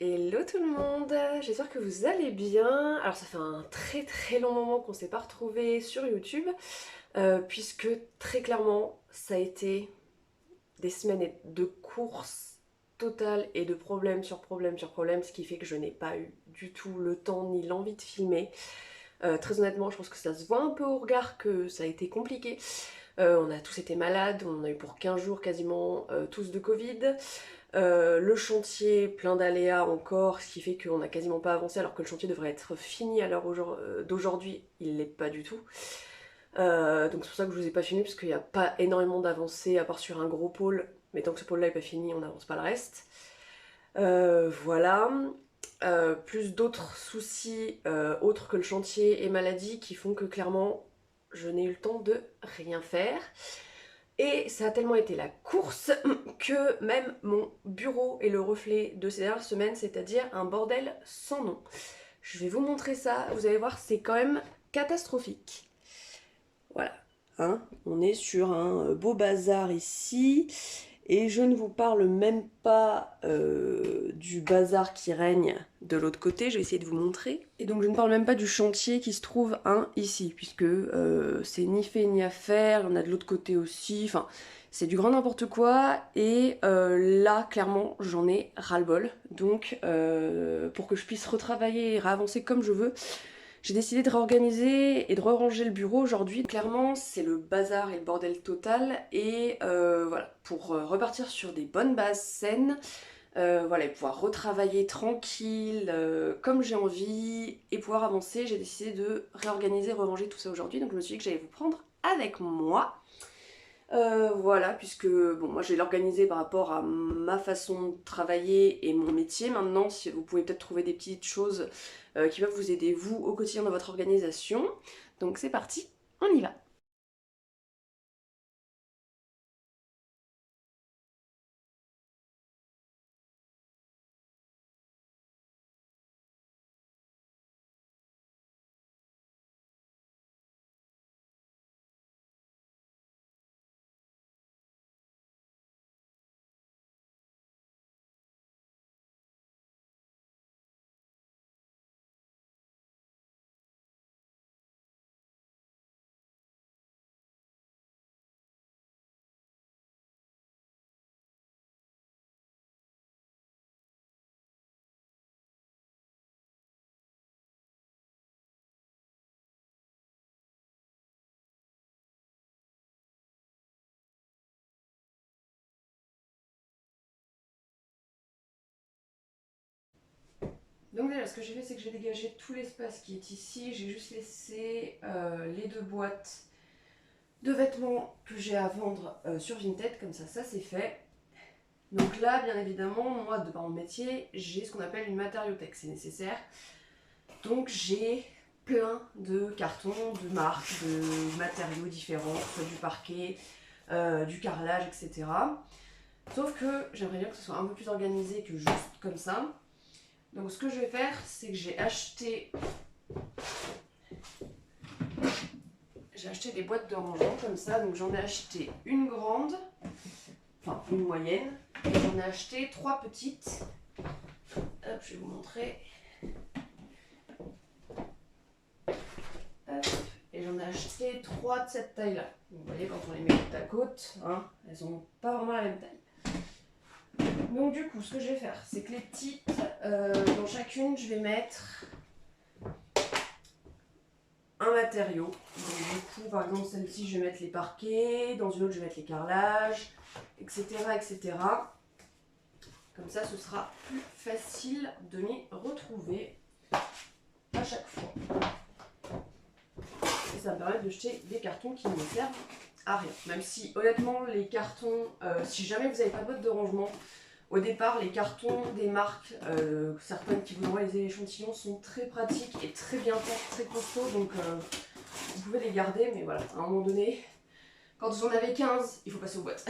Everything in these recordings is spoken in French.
Hello tout le monde, j'espère que vous allez bien. Alors ça fait un très long moment qu'on s'est pas retrouvés sur YouTube, puisque très clairement ça a été des semaines de courses totales et de problèmes sur problèmes sur problèmes, ce qui fait que je n'ai pas eu du tout le temps ni l'envie de filmer. Très honnêtement, je pense que ça se voit un peu au regard que ça a été compliqué. On a tous été malades, on a eu pour 15 jours quasiment tous de Covid. Le chantier plein d'aléas encore, ce qui fait qu'on n'a quasiment pas avancé alors que le chantier devrait être fini à l'heure d'aujourd'hui, il l'est pas du tout. Donc c'est pour ça que je vous ai pas filmé parce qu'il n'y a pas énormément d'avancées à part sur un gros pôle, mais tant que ce pôle là est pas fini, on n'avance pas le reste. Voilà. Plus d'autres soucis autres que le chantier et maladie qui font que clairement je n'ai eu le temps de rien faire. Et ça a tellement été la course que même mon bureau est le reflet de ces dernières semaines, c'est-à-dire un bordel sans nom. Je vais vous montrer ça, vous allez voir, c'est quand même catastrophique. Voilà, hein, on est sur un beau bazar ici. Et je ne vous parle même pas du bazar qui règne de l'autre côté, je vais essayer de vous montrer. Et donc je ne parle même pas du chantier qui se trouve ici, puisque c'est ni fait ni à faire, on a de l'autre côté aussi, enfin c'est du grand n'importe quoi. Et là clairement j'en ai ras-le-bol, donc pour que je puisse retravailler et réavancer comme je veux, j'ai décidé de réorganiser et de ranger le bureau aujourd'hui. Clairement, c'est le bazar et le bordel total. Et voilà, pour repartir sur des bonnes bases saines, voilà, et pouvoir retravailler tranquille, comme j'ai envie, et pouvoir avancer, j'ai décidé de réorganiser, ranger tout ça aujourd'hui. Donc je me suis dit que j'allais vous prendre avec moi. Voilà, puisque bon, moi je vais l'organiser par rapport à ma façon de travailler et mon métier. Maintenant, si vous pouvez peut-être trouver des petites choses qui peuvent vous aider vous au quotidien dans votre organisation. Donc c'est parti, on y va. Donc déjà, ce que j'ai fait, c'est que j'ai dégagé tout l'espace qui est ici. J'ai juste laissé les deux boîtes de vêtements que j'ai à vendre sur Vinted, comme ça c'est fait. Donc là, bien évidemment, moi, de par mon métier, j'ai ce qu'on appelle une matériothèque, c'est nécessaire. Donc j'ai plein de cartons, de marques, de matériaux différents, soit du parquet, du carrelage, etc. Sauf que j'aimerais bien que ce soit un peu plus organisé que juste comme ça. Donc ce que je vais faire, c'est que j'ai acheté des boîtes de rangement comme ça. Donc j'en ai acheté une grande, enfin une moyenne, et j'en ai acheté trois petites. Hop, je vais vous montrer. Hop. Et j'en ai acheté 3 de cette taille là. Vous voyez, quand on les met côte à côte, hein, elles ont pas vraiment la même taille. Donc du coup, ce que je vais faire, c'est que les petites, dans chacune, je vais mettre un matériau. Donc du coup, par exemple, celle-ci, je vais mettre les parquets, dans une autre, je vais mettre les carrelages, etc., etc. Comme ça, ce sera plus facile de m'y retrouver à chaque fois. Et ça me permet de jeter des cartons qui ne me servent à rien. Même si, honnêtement, les cartons, si jamais vous n'avez pas de boîte de rangement, au départ, les cartons des marques, certaines qui vous envoient les échantillons, sont très pratiques et très bien faits, très costauds. Donc, vous pouvez les garder, mais voilà, à un moment donné, quand vous en avez 15, il faut passer aux boîtes.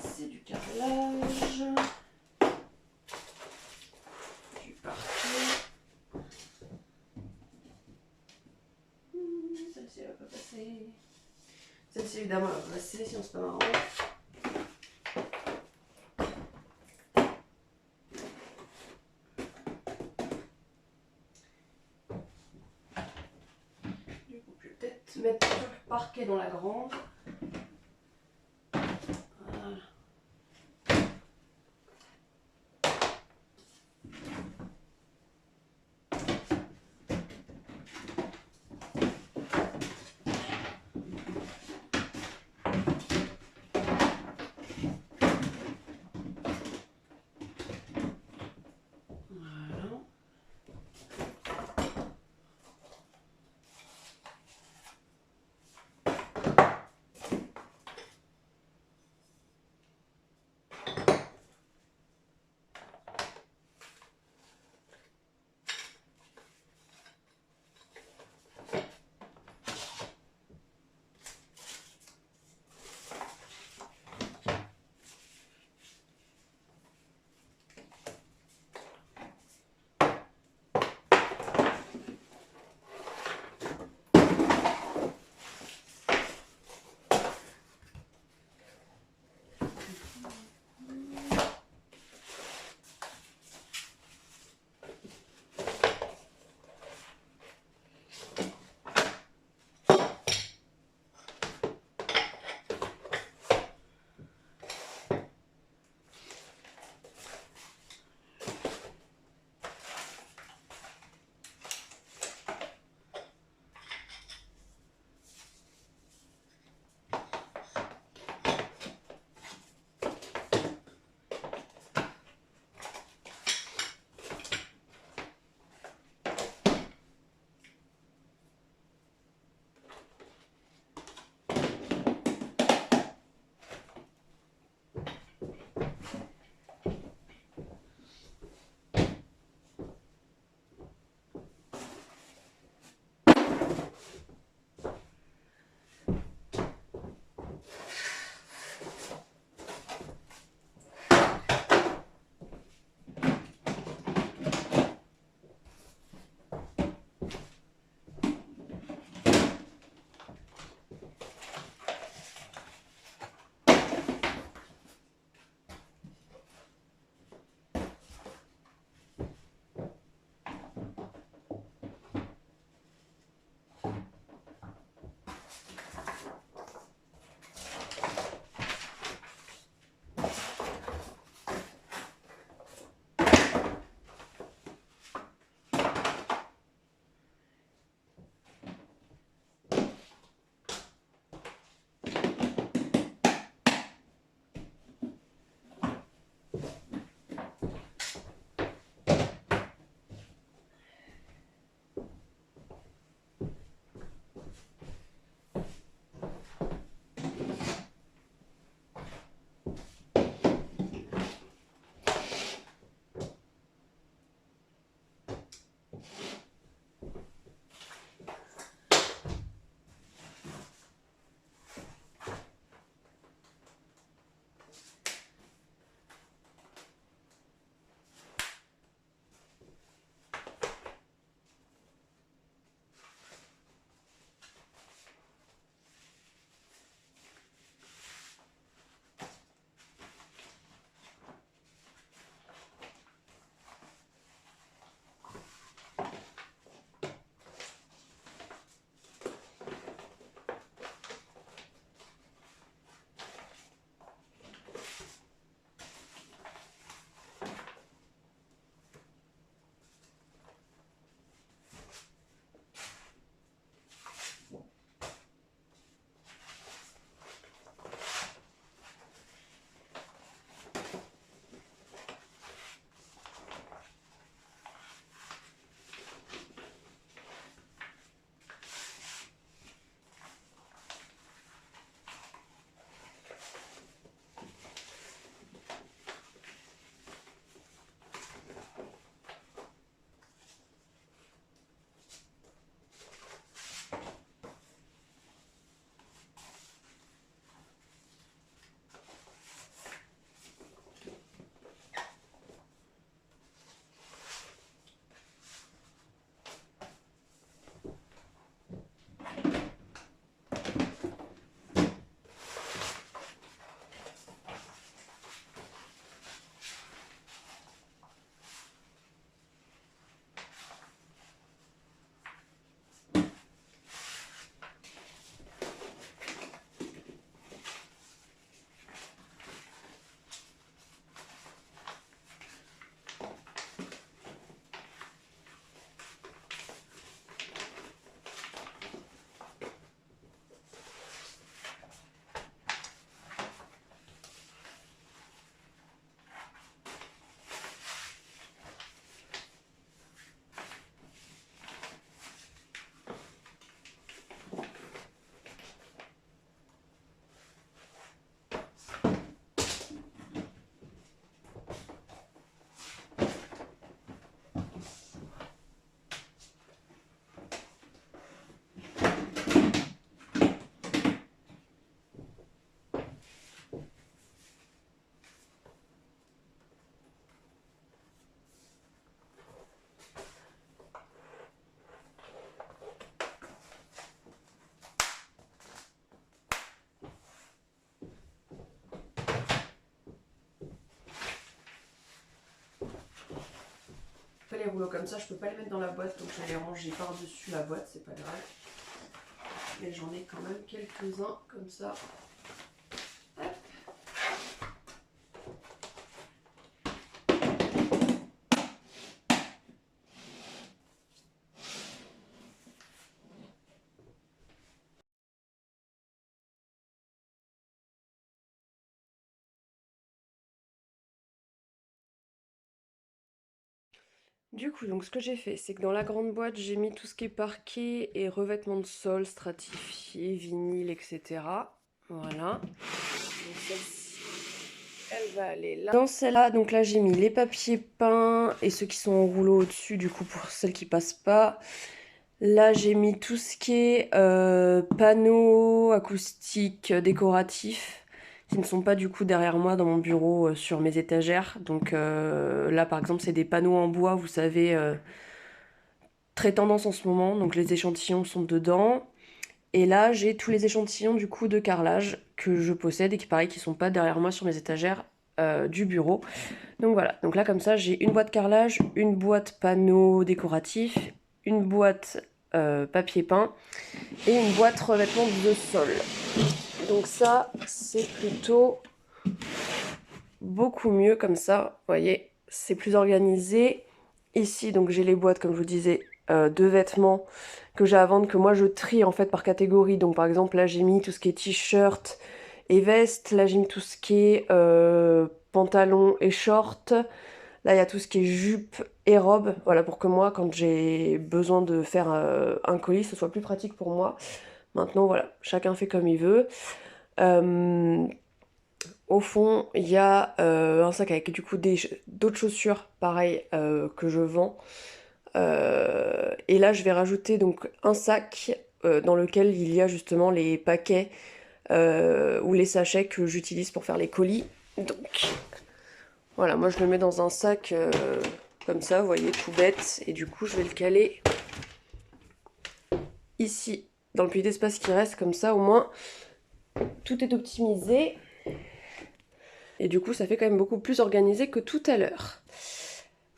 C'est du carrelage, du parquet. Celle-ci, elle va pas passer. Celle-ci, évidemment, elle va passer, sinon c'est pas marrant. parquet dans la grande. Voilà. ferai les rouleaux comme ça. Je peux pas les mettre dans la boîte, donc je vais les ranger par-dessus la boîte, c'est pas grave. Mais j'en ai quand même quelques-uns comme ça. Hop. Du coup, donc ce que j'ai fait, c'est que dans la grande boîte, j'ai mis tout ce qui est parquet et revêtement de sol, stratifié, vinyle, etc. Voilà. Donc celle-ci, elle va aller là. Dans celle-là, donc là, j'ai mis les papiers peints et ceux qui sont en rouleau au-dessus, du coup, pour celles qui passent pas. Là, j'ai mis tout ce qui est panneaux acoustiques décoratifs qui ne sont pas du coup derrière moi dans mon bureau sur mes étagères. Donc là, par exemple, c'est des panneaux en bois, vous savez, très tendance en ce moment. Donc les échantillons sont dedans. Et là, j'ai tous les échantillons du coup de carrelage que je possède et qui, pareil, qui sont pas derrière moi sur mes étagères du bureau. Donc voilà, donc là comme ça j'ai une boîte carrelage, une boîte panneaux décoratifs, une boîte papier peint et une boîte revêtement de sol. Donc ça c'est plutôt beaucoup mieux comme ça, vous voyez, c'est plus organisé. Ici donc j'ai les boîtes comme je vous disais de vêtements que j'ai à vendre que moi je trie en fait par catégorie. Donc par exemple là j'ai mis tout ce qui est t-shirt et veste, là j'ai mis tout ce qui est pantalon et short. Là, il y a tout ce qui est jupe et robe, voilà, pour que moi, quand j'ai besoin de faire un colis, ce soit plus pratique pour moi. Maintenant, voilà, chacun fait comme il veut. Euh, Au fond, il y a un sac avec du coup d'autres chaussures, pareil, que je vends. Et là, je vais rajouter donc un sac dans lequel il y a justement les paquets ou les sachets que j'utilise pour faire les colis. Donc, voilà, moi je le mets dans un sac comme ça, vous voyez, tout bête. Et du coup, je vais le caler ici, dans le peu d'espace qui reste, comme ça, au moins, tout est optimisé. Et du coup, ça fait quand même beaucoup plus organisé que tout à l'heure.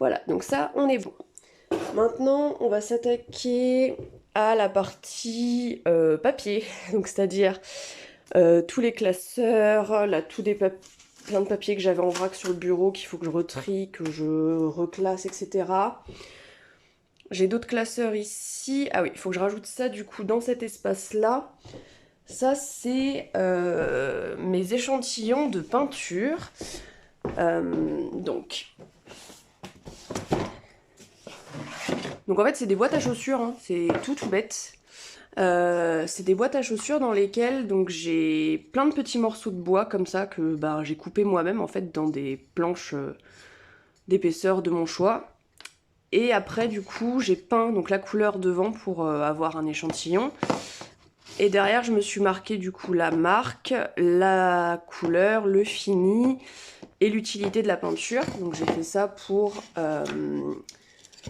Voilà, donc ça, on est bon. Maintenant, on va s'attaquer à la partie papier. Donc, c'est-à-dire tous les classeurs, là, plein de papiers que j'avais en vrac sur le bureau qu'il faut que je retrie, que je reclasse, etc. J'ai d'autres classeurs ici. Ah oui, il faut que je rajoute ça du coup dans cet espace-là. Ça, c'est mes échantillons de peinture. Donc en fait, c'est des boîtes à chaussures, hein. C'est tout bête. C'est des boîtes à chaussures dans lesquelles donc j'ai plein de petits morceaux de bois comme ça que bah, j'ai coupé moi-même en fait dans des planches d'épaisseur de mon choix. Et après du coup j'ai peint donc la couleur devant pour avoir un échantillon. Et derrière je me suis marqué du coup la marque, la couleur, le fini et l'utilité de la peinture. Donc j'ai fait ça pour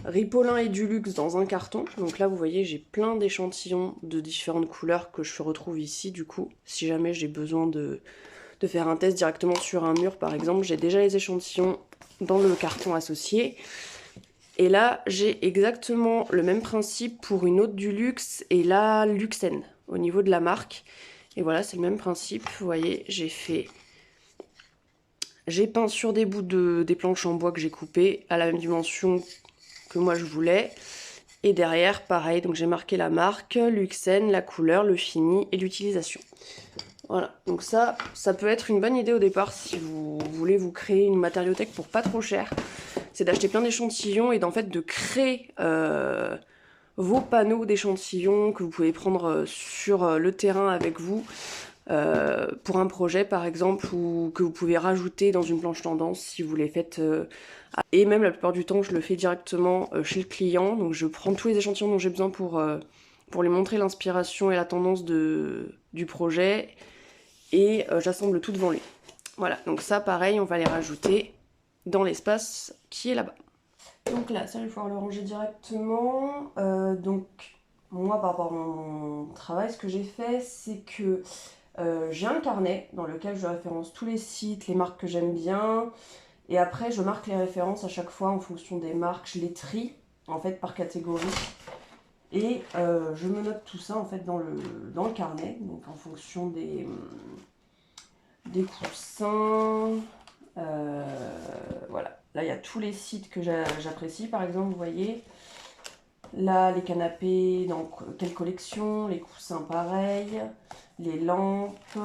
Ripolin et Dulux dans un carton. Donc là vous voyez j'ai plein d'échantillons de différentes couleurs que je retrouve ici du coup. Si jamais j'ai besoin de faire un test directement sur un mur par exemple, j'ai déjà les échantillons dans le carton associé. Et là j'ai exactement le même principe pour une autre Dulux et la Luxen au niveau de la marque. Et voilà, c'est le même principe, vous voyez, j'ai peint sur des bouts des planches en bois que j'ai coupées à la même dimension que moi je voulais. Et derrière, pareil, donc j'ai marqué la marque, Luxen, la couleur, le fini et l'utilisation. Voilà, donc ça peut être une bonne idée au départ si vous voulez vous créer une matériothèque pour pas trop cher. C'est d'acheter plein d'échantillons et d'en fait de créer vos panneaux d'échantillons que vous pouvez prendre sur le terrain avec vous pour un projet par exemple ou que vous pouvez rajouter dans une planche tendance si vous les faites. Et même la plupart du temps je le fais directement chez le client, donc je prends tous les échantillons dont j'ai besoin pour lui montrer l'inspiration et la tendance du projet et j'assemble tout devant lui. Voilà, donc ça pareil on va les rajouter dans l'espace qui est là-bas. Donc là, ça, je vais pouvoir le ranger directement. Donc, moi, par rapport à mon travail, ce que j'ai fait, c'est que j'ai un carnet dans lequel je référence tous les sites, les marques que j'aime bien. Et après, je marque les références à chaque fois en fonction des marques. Je les trie en fait par catégorie. Et je me note tout ça en fait dans le carnet. Donc en fonction des coussins. Voilà. Là, il y a tous les sites que j'apprécie. Par exemple, vous voyez. Là, les canapés, dans quelle collection, les coussins pareils, les lampes,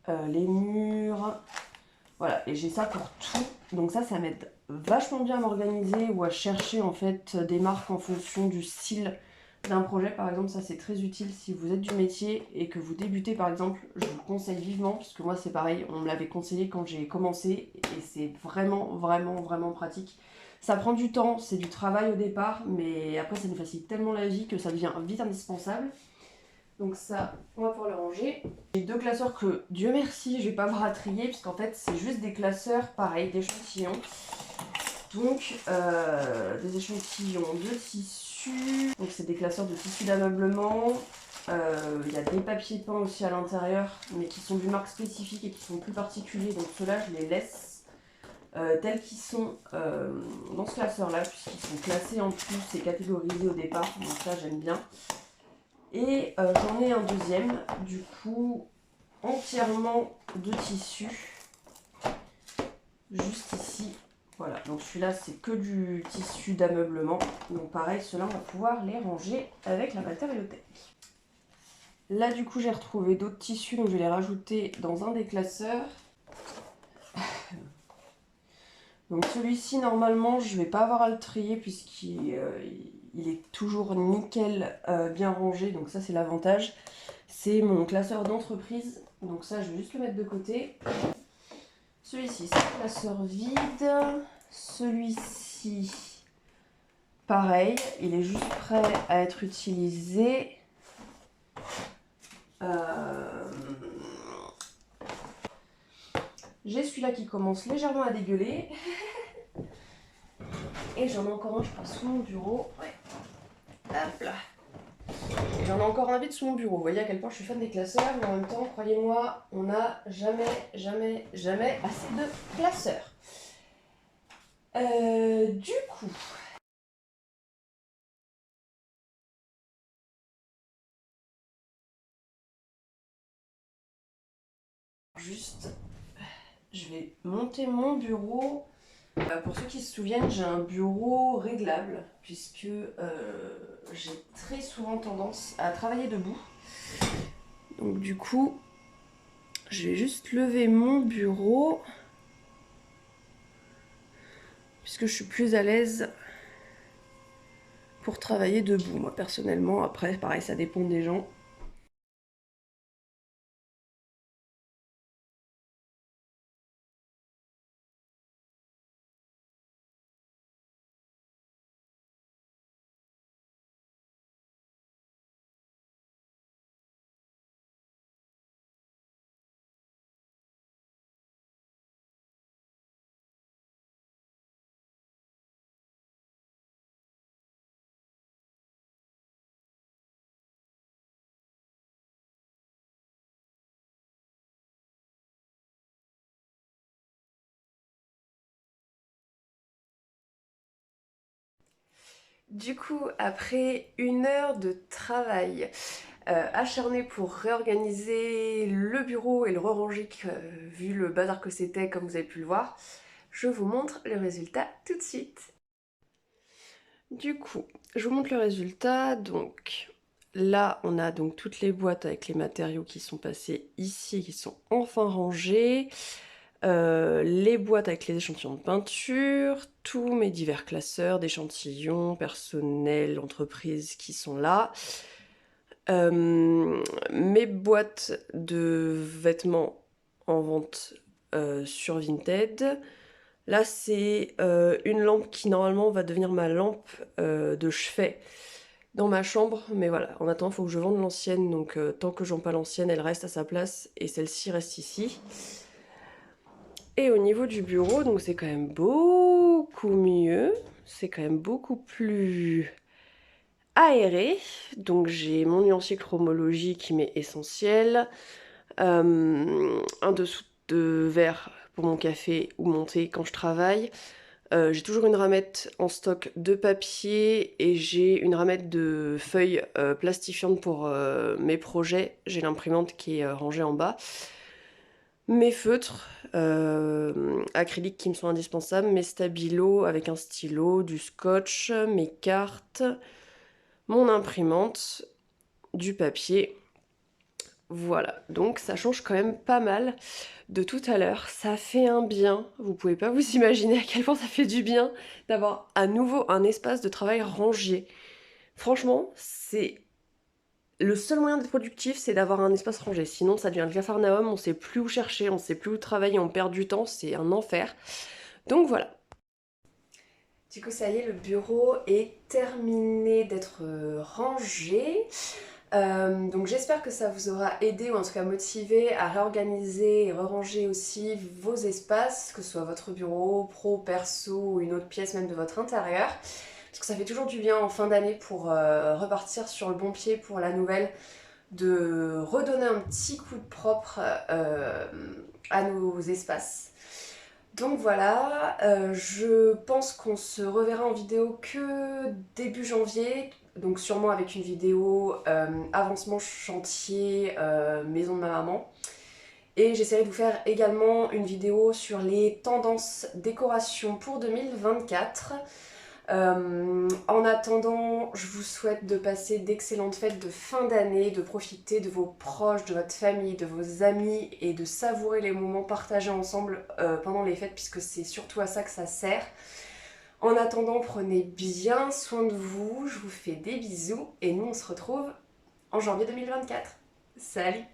les murs. Voilà, et j'ai ça pour tout. Donc ça m'aide vachement bien à m'organiser ou à chercher en fait des marques en fonction du style d'un projet. Par exemple, ça c'est très utile si vous êtes du métier et que vous débutez par exemple. Je vous le conseille vivement, parce que moi c'est pareil, on me l'avait conseillé quand j'ai commencé et c'est vraiment pratique. Ça prend du temps, c'est du travail au départ, mais après ça nous facilite tellement la vie que ça devient vite indispensable. Donc ça, on va pouvoir le ranger. J'ai 2 classeurs que, Dieu merci, je vais pas avoir à trier, puisqu'en fait c'est juste des classeurs, pareil, d'échantillons. Donc, des échantillons de tissu. Donc c'est des classeurs de tissu d'ameublement. Il y a des papiers peints aussi à l'intérieur, mais qui sont d'une marque spécifique et qui sont plus particuliers. Donc ceux-là, je les laisse tels qu'ils sont dans ce classeur-là, puisqu'ils sont classés en plus et catégorisés au départ. Donc ça, j'aime bien. Et j'en ai un deuxième, du coup, entièrement de tissu. Juste ici. Voilà, donc celui-là, c'est que du tissu d'ameublement. Donc pareil, ceux-là, on va pouvoir les ranger avec la matériothèque. Là, du coup, j'ai retrouvé d'autres tissus, donc je vais les rajouter dans un des classeurs. Donc celui-ci, normalement, je ne vais pas avoir à le trier puisqu'il est toujours nickel, bien rangé. Donc ça, c'est l'avantage. C'est mon classeur d'entreprise. Donc ça, je vais juste le mettre de côté. Celui-ci, c'est un classeur vide. Celui-ci, pareil, il est juste prêt à être utilisé. J'ai celui-là qui commence légèrement à dégueuler. Et j'en ai encore un, je crois, sous mon bureau. Ouais. Hop là. Et j'en ai encore un vide sous mon bureau. Vous voyez à quel point je suis fan des classeurs, mais en même temps, croyez-moi, on n'a jamais assez de classeurs. Du coup, juste, je vais monter mon bureau. Pour ceux qui se souviennent, j'ai un bureau réglable, puisque j'ai très souvent tendance à travailler debout. Donc du coup, je vais juste lever mon bureau, puisque je suis plus à l'aise pour travailler debout, moi personnellement. Après, pareil, ça dépend des gens. Du coup, après 1 heure de travail acharné pour réorganiser le bureau et le re-ranger, vu le bazar que c'était, comme vous avez pu le voir, je vous montre le résultat tout de suite. Du coup, je vous montre le résultat. Donc là, on a donc toutes les boîtes avec les matériaux qui sont passés ici, qui sont enfin rangés. Les boîtes avec les échantillons de peinture, tous mes divers classeurs d'échantillons, personnels, entreprises qui sont là. Mes boîtes de vêtements en vente sur Vinted. Là, c'est une lampe qui normalement va devenir ma lampe de chevet dans ma chambre. Mais voilà, en attendant, il faut que je vende l'ancienne. Donc tant que je vends pas l'ancienne, elle reste à sa place et celle-ci reste ici. Et au niveau du bureau, donc c'est quand même beaucoup mieux. C'est quand même beaucoup plus aéré. Donc j'ai mon nuancier chromologie qui m'est essentiel. Un dessous de verre pour mon café ou mon thé quand je travaille. J'ai toujours une ramette en stock de papier et j'ai une ramette de feuilles plastifiantes pour mes projets. J'ai l'imprimante qui est rangée en bas. Mes feutres acryliques qui me sont indispensables, mes stabilos avec un stylo, du scotch, mes cartes, mon imprimante, du papier. Voilà, donc ça change quand même pas mal de tout à l'heure. Ça fait un bien, vous pouvez pas vous imaginer à quel point ça fait du bien d'avoir à nouveau un espace de travail rangé. Franchement, c'est le seul moyen d'être productif, c'est d'avoir un espace rangé. Sinon, ça devient le capharnaüm, on sait plus où chercher, on sait plus où travailler, on perd du temps, c'est un enfer. Donc voilà. Du coup, ça y est, le bureau est terminé d'être rangé. Donc j'espère que ça vous aura aidé ou en tout cas motivé à réorganiser et re-ranger aussi vos espaces, que ce soit votre bureau, pro, perso ou une autre pièce même de votre intérieur. Parce que ça fait toujours du bien en fin d'année pour repartir sur le bon pied pour la nouvelle, de redonner un petit coup de propre à nos espaces. Donc voilà, je pense qu'on se reverra en vidéo que début janvier, donc sûrement avec une vidéo avancement chantier maison de ma maman. Et j'essaierai de vous faire également une vidéo sur les tendances décoration pour 2024. En attendant, je vous souhaite de passer d'excellentes fêtes de fin d'année, de profiter de vos proches, de votre famille, de vos amis et de savourer les moments partagés ensemble pendant les fêtes puisque c'est surtout à ça que ça sert. En attendant, prenez bien soin de vous, je vous fais des bisous et nous on se retrouve en janvier 2024. Salut!